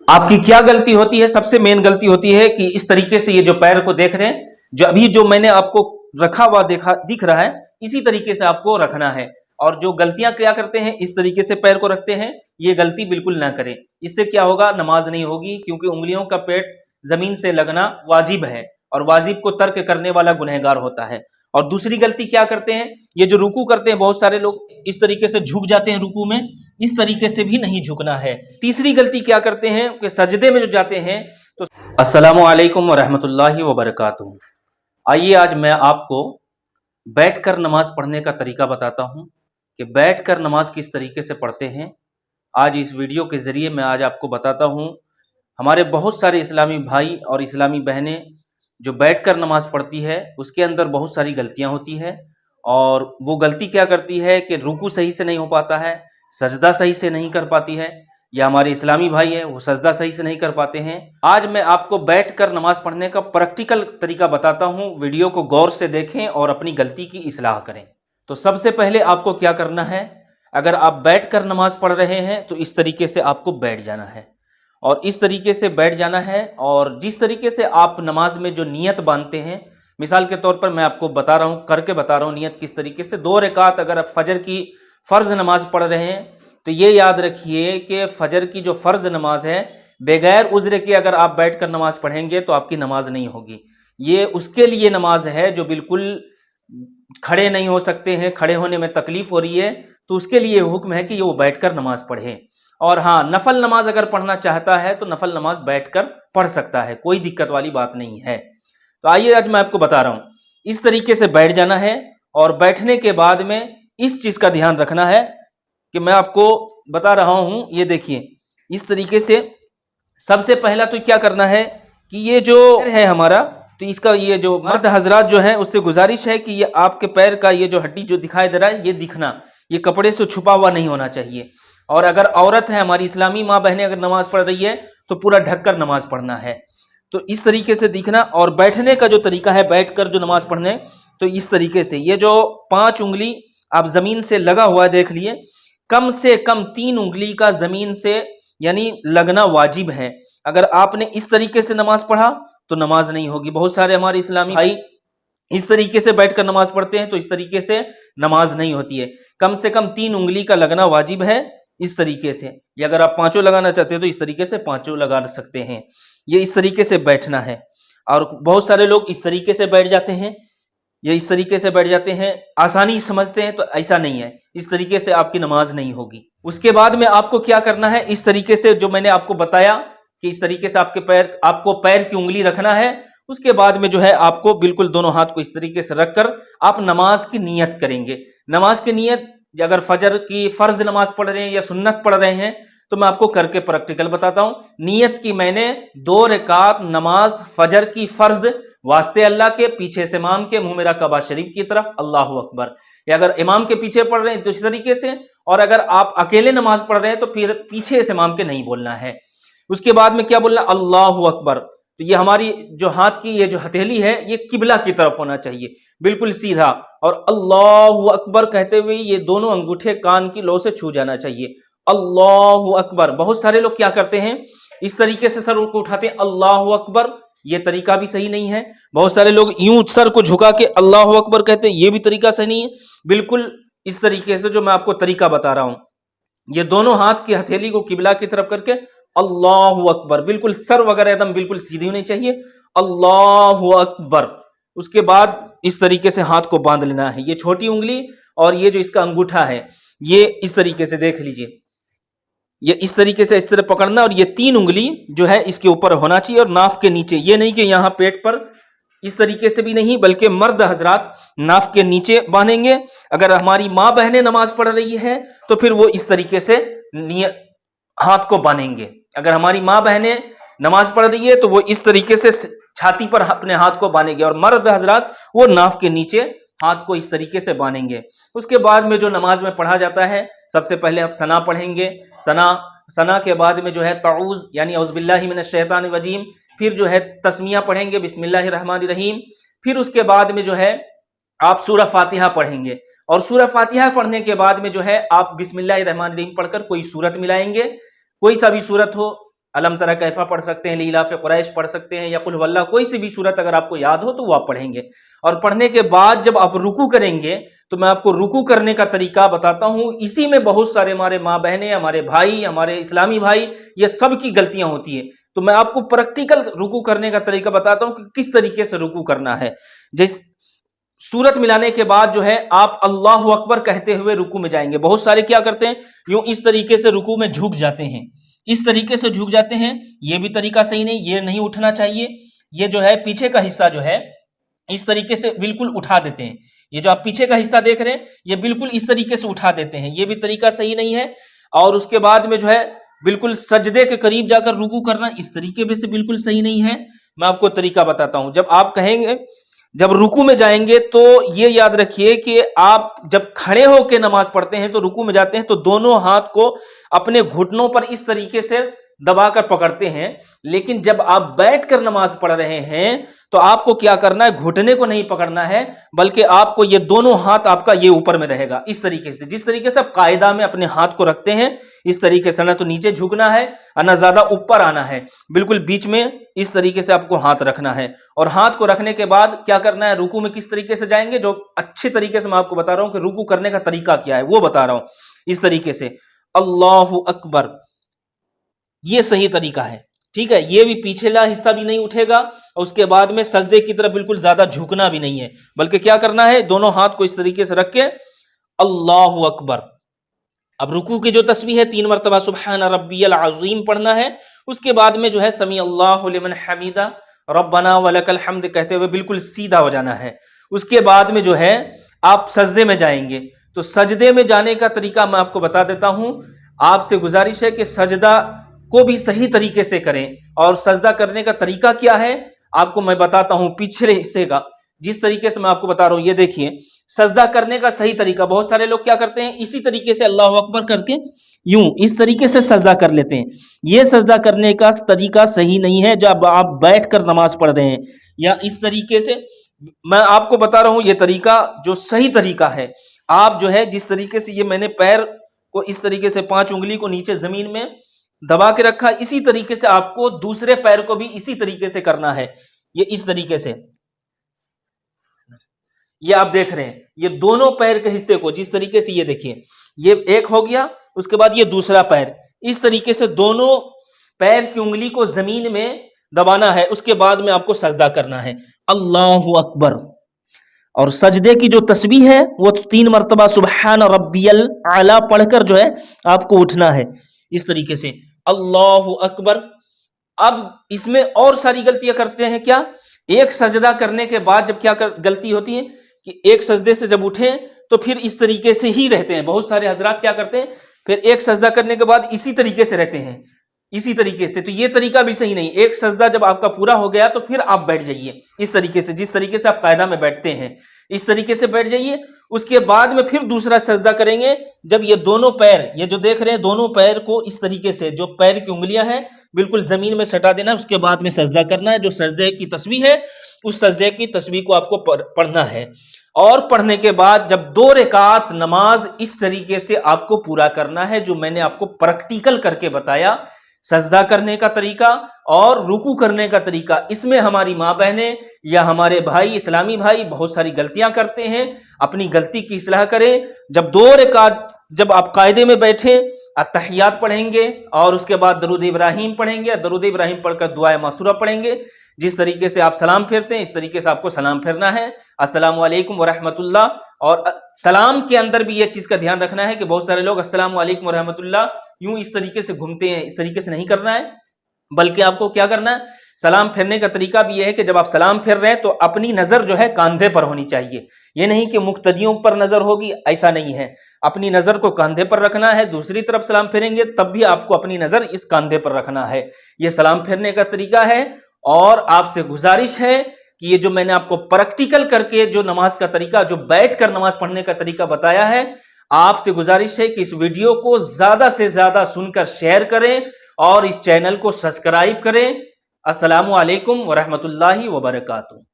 आपकी क्या गलती होती है? सबसे मेन गलती होती है कि इस तरीके से ये जो पैर को देख रहे हैं, जो मैंने आपको रखा हुआ दिख रहा है, इसी तरीके से आपको रखना है। और जो गलतियां क्या करते हैं, इस तरीके से पैर को रखते हैं, ये गलती बिल्कुल ना करें। इससे क्या होगा, नमाज नहीं होगी, क्योंकि उंगलियों का पेट जमीन से लगना वाजिब है और वाजिब को तर्क करने वाला गुनहगार होता है। और दूसरी गलती क्या करते हैं, ये जो रुकू करते हैं, बहुत सारे लोग इस तरीके से झुक जाते हैं रुकू में, इस तरीके से भी नहीं झुकना है। तीसरी गलती क्या करते हैं कि सजदे में जो जाते हैं तो अस्सलामु अलैकुम व रहमतुल्लाहि व बरकातुहू। आइए आज मैं आपको बैठकर नमाज पढ़ने का तरीका बताता हूं कि बैठकर नमाज किस तरीके से पढ़ते हैं। आज इस वीडियो के जरिए मैं आज आपको बताता हूं। हमारे बहुत सारे इस्लामी भाई और इस्लामी बहनें जो बैठकर नमाज पढ़ती है, उसके अंदर बहुत सारी गलतियां होती है। और वो गलती क्या करती है कि रुकू सही से नहीं हो पाता है, सजदा सही से नहीं कर पाती है, या हमारे इस्लामी भाई है वो सजदा सही से नहीं कर पाते हैं। आज मैं आपको बैठकर नमाज पढ़ने का प्रैक्टिकल तरीका बताता हूं। वीडियो को गौर से देखें और अपनी गलती की इस्लाह करें। तो सबसे पहले आपको क्या करना है, अगर आप बैठकर नमाज पढ़ रहे हैं तो इस तरीके से आपको बैठ जाना है और इस तरीके से बैठ जाना है। और जिस तरीके से आप नमाज में जो नियत बांधते हैं, मिसाल के तौर पर मैं आपको बता रहा हूँ, करके बता रहा हूँ नियत किस तरीके से। 2 रकात अगर आप फजर की फ़र्ज़ नमाज पढ़ रहे हैं तो ये याद रखिए कि फजर की जो फ़र्ज़ नमाज है, बगैर उज़्र के अगर आप बैठकर नमाज पढ़ेंगे तो आपकी नमाज नहीं होगी। ये उसके लिए नमाज है जो बिल्कुल खड़े नहीं हो सकते हैं, खड़े होने में तकलीफ़ हो रही है, तो उसके लिए हुक्म है कि वो बैठकर नमाज पढ़ें। और हाँ, नफल नमाज अगर पढ़ना चाहता है तो नफल नमाज बैठकर पढ़ सकता है, कोई दिक्कत वाली बात नहीं है। तो आइए आज मैं आपको बता रहा हूँ, इस तरीके से बैठ जाना है। और बैठने के बाद में इस चीज़ का ध्यान रखना है कि मैं आपको बता रहा हूँ, ये देखिए इस तरीके से। सबसे पहला तो क्या करना है कि ये जो है हमारा, तो इसका ये जो मर्द हजरात जो है उससे गुजारिश है कि ये आपके पैर का ये जो हड्डी जो दिखाई दे रहा है, ये दिखना, ये कपड़े से छुपा हुआ नहीं होना चाहिए। और अगर औरत है, हमारी इस्लामी माँ बहनें अगर नमाज पढ़ रही है तो पूरा ढककर नमाज पढ़ना है। तो इस तरीके से दिखना। और बैठने का जो तरीका है, बैठकर जो नमाज पढ़ने, तो इस तरीके से ये जो 5 उंगली आप जमीन से लगा हुआ है, देख लिए, कम से कम 3 उंगली का जमीन से यानी लगना वाजिब है। अगर आपने इस तरीके से नमाज पढ़ा तो नमाज नहीं होगी। बहुत सारे हमारे इस्लामी भाई इस तरीके से बैठकर नमाज पढ़ते हैं, तो इस तरीके से नमाज नहीं होती है। कम से कम 3 उंगली का लगना वाजिब है इस तरीके से। या अगर आप 5 लगाना चाहते हो तो इस तरीके से 5 लगा सकते हैं। ये इस तरीके से बैठना है। और बहुत सारे लोग इस तरीके से बैठ जाते हैं, ये इस तरीके से बैठ जाते हैं, आसानी समझते हैं, तो ऐसा नहीं है। इस तरीके से आपकी नमाज नहीं होगी। उसके बाद में आपको क्या करना है, इस तरीके से जो मैंने आपको बताया कि इस तरीके से आपको पैर की उंगली रखना है। उसके बाद में जो है आपको बिल्कुल दोनों हाथ को इस तरीके से रखकर आप नमाज की नियत करेंगे। नमाज की नियत, अगर फजर की फर्ज नमाज पढ़ रहे हैं या सुन्नत पढ़ रहे हैं, तो मैं आपको करके प्रैक्टिकल बताता हूं। नियत की मैंने 2 रकात नमाज फजर की फर्ज वास्ते अल्लाह के, पीछे से इमाम के, मुंह मेरा कबा शरीफ की तरफ, अल्लाह अकबर। या अगर इमाम के पीछे पढ़ रहे हैं तो इस तरीके से, और अगर आप अकेले नमाज पढ़ रहे हैं तो फिर पीछे से इमाम के नहीं बोलना है। उसके बाद में क्या बोलना, अल्लाह अकबर। तो ये हमारी जो हाथ की ये जो हथेली है, ये किबला की तरफ होना चाहिए, बिल्कुल सीधा। और अल्लाह अकबर कहते हुए ये दोनों अंगूठे कान की लो से छू जाना चाहिए, अल्लाह अकबर। बहुत सारे लोग क्या करते हैं, इस तरीके से सर को उठाते हैं, अल्लाह अकबर। ये तरीका भी सही नहीं है। बहुत सारे लोग यूं सर को झुका के अल्लाह अकबर कहते हैं, ये भी तरीका सही नहीं है। बिल्कुल इस तरीके से जो मैं आपको तरीका बता रहा हूं, ये दोनों हाथ की हथेली को किबला की तरफ करके अल्लाह अकबर, बिल्कुल सर वगैरह एकदम बिल्कुल सीधी होनी चाहिए, अल्लाह अकबर। उसके बाद इस तरीके से हाथ को बांध लेना है, ये छोटी उंगली और ये जो इसका अंगूठा है, ये इस तरीके से देख लीजिए, ये इस तरीके से इस तरह पकड़ना। और ये 3 उंगली जो है इसके ऊपर होना चाहिए और नाफ के नीचे। ये नहीं कि यहां पेट पर, इस तरीके से भी नहीं, बल्कि मर्द हजरात नाफ के नीचे बांधेंगे। अगर हमारी माँ बहनें नमाज पढ़ रही है तो फिर वो इस तरीके से हाथ को बांधेंगे। अगर हमारी माँ बहनें नमाज पढ़ रही है तो वो इस तरीके से छाती पर अपने हाथ को बांधेंगे, और मर्द हजरात वो नाफ के नीचे हाथ को इस तरीके से बांधेंगे। उसके बाद में जो नमाज में पढ़ा जाता है, सबसे पहले आप सना पढ़ेंगे। सना के बाद में जो है ताऊज़ यानी औज़ बिल्लाहि मिनश शैतानिर रजीम, फिर जो है तस्मिया पढ़ेंगे, बिस्मिल्लाहिर रहमानिर रहीम। फिर उसके बाद में जो है आप सूरह फातिहा पढ़ेंगे, और सूरह फातिहा पढ़ने के बाद में जो है आप बिस्मिल्लाहिर रहमानिर रहीम पढ़कर कोई सूरत मिलाएंगे, कोई सा भी सूरत हो, अलम तरा कैफा पढ़ सकते हैं, लीलाफ कुरैश पढ़ सकते हैं, या कुल वल्लाह, कोई सी भी सूरत अगर आपको याद हो तो वो आप पढ़ेंगे। और पढ़ने के बाद जब आप रुकू करेंगे तो मैं आपको रुकू करने का तरीका बताता हूं। इसी में बहुत सारे हमारे माँ बहनें, हमारे भाई, हमारे इस्लामी भाई, ये सब की गलतियां होती है। तो मैं आपको प्रैक्टिकल रुकू करने का तरीका बताता हूं कि किस तरीके से रुकू करना है। जिस सूरत मिलाने के बाद जो है आप अल्लाहु अकबर कहते हुए रुकू में जाएंगे। बहुत सारे क्या करते हैं, यूं इस तरीके से रुकू में झुक जाते हैं, इस तरीके से झुक जाते हैं। ये भी तरीका सही नहीं, ये नहीं उठना चाहिए। ये जो है पीछे का हिस्सा जो है इस तरीके से बिल्कुल उठा देते हैं। ये जो आप पीछे का हिस्सा देख रहे हैं ये बिल्कुल इस तरीके से उठा देते हैं, ये भी तरीका सही नहीं है। और उसके बाद में जो है बिल्कुल सजदे के करीब जाकर रुकू करना, इस तरीके से बिल्कुल सही नहीं है। मैं आपको तरीका बताता हूं। जब आप कहेंगे, जब रुकू में जाएंगे तो ये याद रखिए कि आप जब खड़े होकर नमाज पढ़ते हैं तो रुकू में जाते हैं तो दोनों हाथ को अपने घुटनों पर इस तरीके से दबाकर पकड़ते हैं। लेकिन जब आप बैठकर नमाज पढ़ रहे हैं तो आपको क्या करना है, घुटने को नहीं पकड़ना है, बल्कि आपको ये दोनों हाथ आपका ये ऊपर में रहेगा इस तरीके से, जिस तरीके से आप कायदा में अपने हाथ को रखते हैं इस तरीके से। ना तो नीचे झुकना है और ना ज्यादा ऊपर आना है, बिल्कुल बीच में इस तरीके से आपको हाथ रखना है। और हाथ को रखने के बाद क्या करना है, रुकू में किस तरीके से जाएंगे, जो अच्छे तरीके से मैं आपको बता रहा हूं कि रुकू करने का तरीका क्या है वो बता रहा हूं। इस तरीके से अल्लाहु अकबर, ये सही तरीका है, ठीक है। ये भी पिछला हिस्सा भी नहीं उठेगा और उसके बाद में सजदे की तरफ बिल्कुल ज्यादा झुकना भी नहीं है, बल्कि क्या करना है, दोनों हाथ को इस तरीके से रख के अल्लाहु अकबर। अब रुकू की जो तस्बीह है 3 मरतबा सुब्हान रब्बियल अज़ीम पढ़ना है। उसके बाद में जो है समी अल्लाहु लिमन हमीदा रब्बना वलकल हम्द कहते हुए बिल्कुल सीधा हो जाना है। उसके बाद में जो है आप सजदे में जाएंगे। तो सजदे में जाने का तरीका मैं आपको बता देता हूं। आपसे गुजारिश है कि सजदा को भी सही तरीके से करें। और सजदा करने का तरीका क्या है आपको मैं बताता हूं, पिछले हिस्से का जिस तरीके से मैं आपको बता रहा हूं। ये देखिए सजदा करने का सही तरीका, बहुत सारे लोग क्या करते हैं, इसी तरीके से अल्लाहु अकबर करके यूं इस तरीके से सजदा कर लेते हैं। ये सजदा करने का तरीका सही नहीं है। जब आप बैठकर नमाज पढ़ रहे हैं या इस तरीके से, मैं आपको बता रहा हूं ये तरीका जो सही तरीका है। आप जो है जिस तरीके से, ये मैंने पैर को इस तरीके से 5 उंगली को नीचे जमीन में दबा के रखा, इसी तरीके से आपको दूसरे पैर को भी इसी तरीके से करना है। ये इस तरीके से, ये आप देख रहे हैं, ये दोनों पैर के हिस्से को जिस तरीके से, ये देखिए ये एक हो गया, उसके बाद ये दूसरा पैर, इस तरीके से दोनों पैर की उंगली को जमीन में दबाना है। उसके बाद में आपको सजदा करना है अल्लाहु अकबर। और सजदे की जो तस्बीह है वो 3 मरतबा सुब्हान रब्बियल आला पढ़कर जो है आपको उठना है इस तरीके से अल्लाहु अकबर। अब इसमें और सारी गलतियां करते हैं क्या, एक सजदा करने के बाद जब क्या गलती होती है कि एक सजदे से जब उठे तो फिर इस तरीके से ही रहते हैं। बहुत सारे हजरात क्या करते हैं, फिर एक सजदा करने के बाद इसी तरीके से रहते हैं, इसी तरीके से। तो ये तरीका भी सही नहीं। एक सजदा जब आपका पूरा हो गया तो फिर आप बैठ जाइए इस तरीके से, जिस तरीके से आप कायदा में बैठते हैं इस तरीके से बैठ जाइए। उसके बाद में फिर दूसरा सजदा करेंगे जब ये दोनों पैर, ये जो देख रहे हैं दोनों पैर को इस तरीके से, जो पैर की उंगलियां हैं बिल्कुल जमीन में सटा देना है। उसके बाद में सजदा करना है। जो सजदे की तस्बीह है उस सजदे की तस्बीह को आपको पढ़ना है। और पढ़ने के बाद जब 2 रकात नमाज इस तरीके से आपको पूरा करना है, जो मैंने आपको प्रैक्टिकल करके बताया, सजदा करने का तरीका और रुकू करने का तरीका। इसमें हमारी माँ बहनें या हमारे भाई, इस्लामी भाई बहुत सारी गलतियां करते हैं। अपनी गलती की इस्लाह करें। जब 2 रकात जब आप कायदे में बैठे अत्तहियात पढ़ेंगे और उसके बाद दरूद इब्राहिम पढ़ेंगे, दरूद इब्राहिम पढ़कर दुआए मासूरा पढ़ेंगे। जिस तरीके से आप सलाम फेरते हैं इस तरीके से आपको सलाम फेरना है, अस्सलामु अलैकुम वरहमतुल्लाह। और सलाम के अंदर भी यह चीज का ध्यान रखना है कि बहुत सारे लोग अस्सलामु अलैकुम वरहमतुल्लाह यूं इस तरीके से घूमते हैं, इस तरीके से नहीं करना है। बल्कि आपको क्या करना है, सलाम फेरने का तरीका भी यह है कि जब आप सलाम फेर रहे हैं तो अपनी नजर जो है कांधे पर होनी चाहिए। ये नहीं कि मुक्तदियों पर नजर होगी, ऐसा नहीं है। अपनी नजर को कांधे पर रखना है। दूसरी तरफ सलाम फेरेंगे तब भी आपको अपनी नजर इस कांधे पर रखना है। ये सलाम फेरने का तरीका है। और आपसे गुजारिश है कि ये जो मैंने आपको प्रैक्टिकल करके जो नमाज का तरीका, जो बैठकर नमाज पढ़ने का तरीका बताया है, आपसे गुजारिश है कि इस वीडियो को ज्यादा से ज्यादा सुनकर शेयर करें और इस चैनल को सब्सक्राइब करें। अस्सलामु अलैकुम वरहमतुल्लाहि वबरकातुहू।